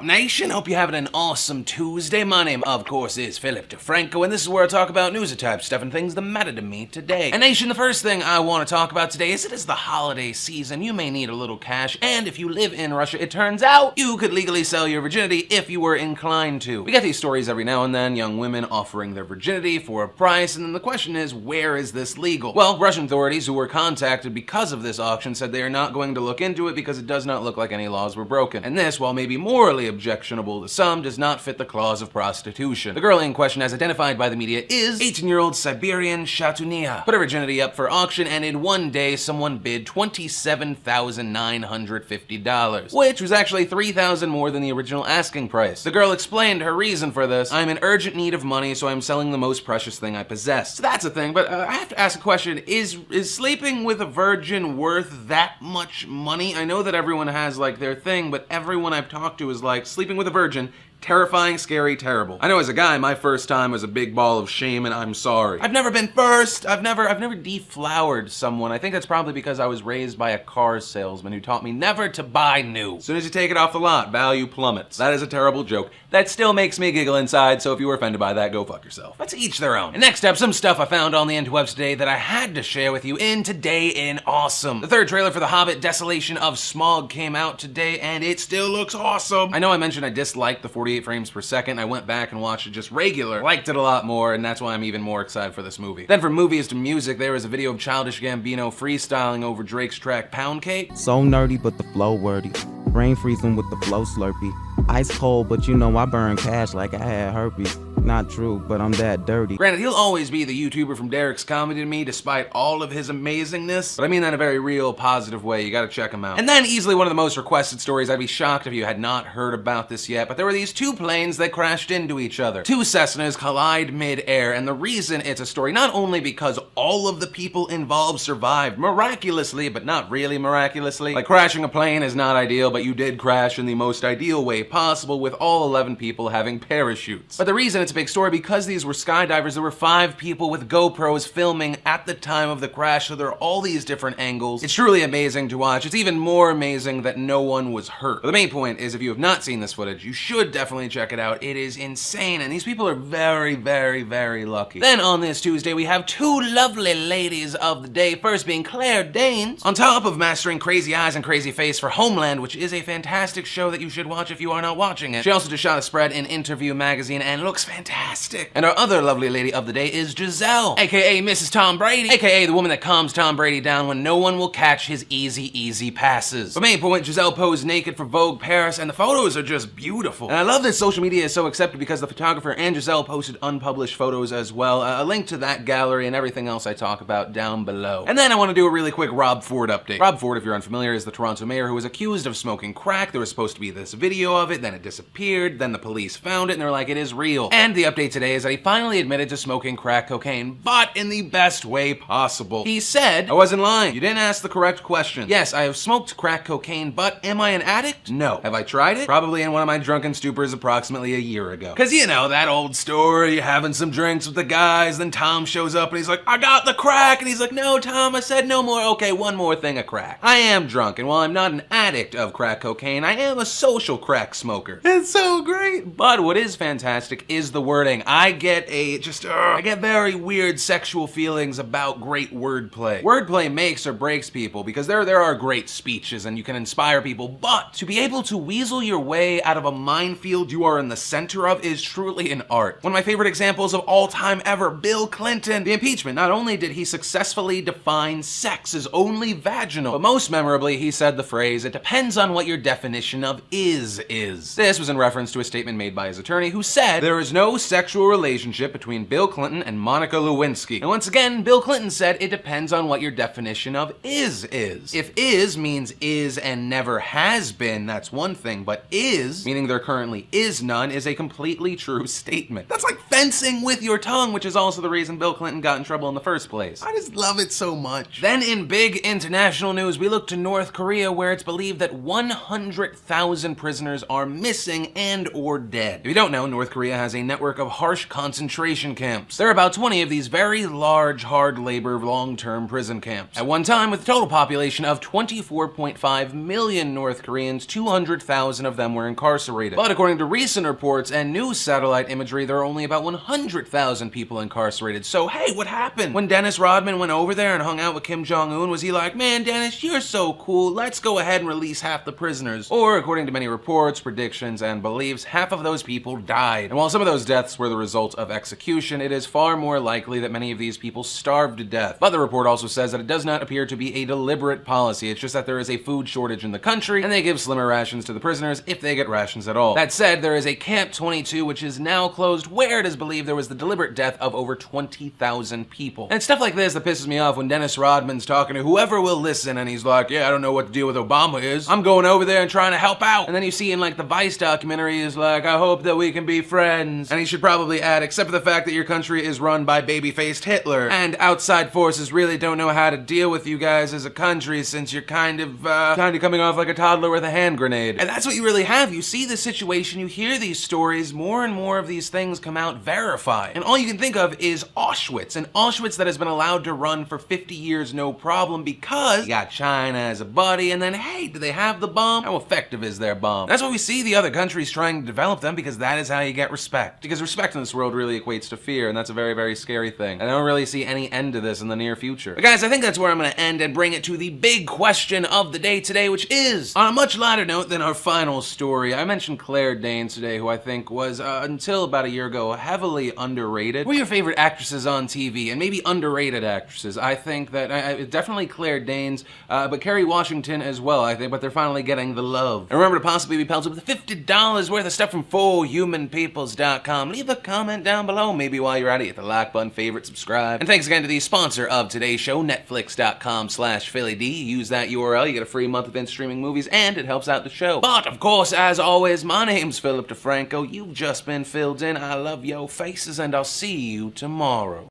Nation? Hope you're having an awesome Tuesday. My name, of course, is Philip DeFranco, and this is where I talk about news type stuff and things that matter to me today. And Nation, the first thing I want to talk about today is it is the holiday season. You may need a little cash, and if you live in Russia, it turns out you could legally sell your virginity if you were inclined to. We get these stories every now and then, young women offering their virginity for a price, and then the question is, where is this legal? Well, Russian authorities who were contacted because of this auction said they are not going to look into it because it does not look like any laws were broken. And this, while maybe morally objectionable to some, does not fit the clause of prostitution. The girl in question, as identified by the media, is 18-year-old Siberian Shatunia. Put her virginity up for auction, and in one day, someone bid $27,950, which was actually $3,000 more than the original asking price. The girl explained her reason for this. I'm in urgent need of money, so I'm selling the most precious thing I possess. So that's a thing, but I have to ask a question. Is sleeping with a virgin worth that much money? I know that everyone has, like, their thing, but everyone I've talked to is like, sleeping with a virgin, terrifying, scary, terrible. I know as a guy, my first time was a big ball of shame and I'm sorry. I've never been first. I've never deflowered someone. I think that's probably because I was raised by a car salesman who taught me never to buy new. As soon as you take it off the lot, value plummets. That is a terrible joke. That still makes me giggle inside, so if you were offended by that, go fuck yourself. But to each their own. And next up, some stuff I found on the interwebs today that I had to share with you in Today in Awesome. The third trailer for The Hobbit, Desolation of Smaug, came out today, and it still looks awesome. I know I mentioned I disliked the 48 frames per second. I went back and watched it just regular. Liked it a lot more, and that's why I'm even more excited for this movie. Then from movies to music, there is a video of Childish Gambino freestyling over Drake's track Pound Cake. So nerdy, but the flow wordy. Brain freezing with the flow slurpy. Ice cold, but you know I burn cash like I had herpes. Not true, but I'm that dirty. Granted, he'll always be the YouTuber from Derek's Comedy to me, despite all of his amazingness, but I mean that in a very real, positive way. You gotta check him out. And then, easily one of the most requested stories. I'd be shocked if you had not heard about this yet, but there were these two planes that crashed into each other. Two Cessnas collide mid-air, and the reason it's a story, not only because all of the people involved survived miraculously, but not really miraculously. Like, crashing a plane is not ideal, but you did crash in the most ideal way possible, with all 11 people having parachutes. But the reason it's a big story, because these were skydivers, there were 5 people with GoPros filming at the time of the crash, so there are all these different angles. It's truly amazing to watch. It's even more amazing that no one was hurt. But the main point is, if you have not seen this footage, you should definitely check it out. It is insane, and these people are very, very, very lucky. Then on this Tuesday, we have 2 lovely ladies of the day, first being Claire Danes. On top of mastering Crazy Eyes and Crazy Face for Homeland, which is a fantastic show that you should watch if you are not watching it. She also just shot a spread in Interview magazine and looks fantastic. And our other lovely lady of the day is Gisele, aka Mrs. Tom Brady, aka the woman that calms Tom Brady down when no one will catch his easy passes. But main point, Gisele posed naked for Vogue Paris, and the photos are just beautiful. And I love that social media is so accepted because the photographer and Gisele posted unpublished photos as well. A link to that gallery and everything else I talk about down below. And then I want to do a really quick Rob Ford update. Rob Ford, if you're unfamiliar, is the Toronto mayor who was accused of smoking crack. There was supposed to be this video of it, then it disappeared, then the police found it, and they're like, it is real. And the update today is that he finally admitted to smoking crack cocaine, but in the best way possible. He said, I wasn't lying. You didn't ask the correct question. Yes, I have smoked crack cocaine, but am I an addict? No. Have I tried it? Probably in one of my drunken stupors approximately a year ago. Cause you know, that old story, having some drinks with the guys, then Tom shows up and he's like, I got the crack, and he's like, no, Tom, I said no more. Okay, one more thing of crack. I am drunk, and while I'm not an addict of crack cocaine, I am a social crack smoker. It's so great. But what is fantastic is the wording. I get very weird sexual feelings about great wordplay. Wordplay makes or breaks people, because there are great speeches and you can inspire people, but to be able to weasel your way out of a minefield you are in the center of is truly an art. One of my favorite examples of all time ever, Bill Clinton. The impeachment. Not only did he successfully define sex as only vaginal, but most memorably he said the phrase, it depends on what your definition of is. This was in reference to a statement made by his attorney who said there is no sexual relationship between Bill Clinton and Monica Lewinsky. And once again, Bill Clinton said it depends on what your definition of is. If is means is and never has been, that's one thing, but is, meaning there currently is none, is a completely true statement. That's like fencing with your tongue, which is also the reason Bill Clinton got in trouble in the first place. I just love it so much. Then in big international news, we look to North Korea, where it's believed that 100,000 prisoners are missing and or dead. If you don't know, North Korea has a network of harsh concentration camps. There are about 20 of these very large, hard labor, long-term prison camps. At one time, with a total population of 24.5 million North Koreans, 200,000 of them were incarcerated. But according to recent reports and new satellite imagery, there are only about 100,000 people incarcerated. So hey, what happened? When Dennis Rodman went over there and hung out with Kim Jong-un, was he like, man, Dennis, you're so cool, let's go ahead and release half the prisoners? Or, according to many reports, predictions, and beliefs, half of those people died. And while some of those deaths were the result of execution, it is far more likely that many of these people starved to death. But the report also says that it does not appear to be a deliberate policy. It's just that there is a food shortage in the country, and they give slimmer rations to the prisoners if they get rations at all. That said, there is a Camp 22, which is now closed, where it is believed there was the deliberate death of over 20,000 people. And it's stuff like this that pisses me off when Dennis Rodman's talking to whoever will listen, and he's like, yeah, I don't know what the deal with Obama is. I'm going over there and trying to help out. And then you see in like the Vice documentary, he's like, I hope that we can be friends. And he should probably add, except for the fact that your country is run by baby-faced Hitler, and outside forces really don't know how to deal with you guys as a country since you're kind of coming off like a toddler with a hand grenade. And that's what you really have. You see the situation, you hear these stories, more and more of these things come out verified. And all you can think of is Auschwitz, an Auschwitz that has been allowed to run for 50 years no problem because you got China as a buddy, and then hey, do they have the bomb? How effective is their bomb? That's why we see the other countries trying to develop them, because that is how you get respect. Because respect in this world really equates to fear, and that's a very, very scary thing. And I don't really see any end to this in the near future. But guys, I think that's where I'm gonna end and bring it to the big question of the day today, which is, on a much lighter note than our final story, I mentioned Claire Danes today, who I think was, until about a year ago, heavily underrated. What are your favorite actresses on TV, and maybe underrated actresses? I think that, definitely Claire Danes, but Kerry Washington as well, I think, but they're finally getting the love. And remember to possibly be pelted with $50 worth of stuff from FullHumanPeoples.com. Leave a comment down below, maybe while you're at it, hit the like button, favorite, subscribe. And thanks again to the sponsor of today's show, Netflix.com/PhillyD. Use that URL, you get a free month of in-streaming movies, and it helps out the show. But, of course, as always, my name's Philip DeFranco. You've just been filled in. I love your faces, and I'll see you tomorrow.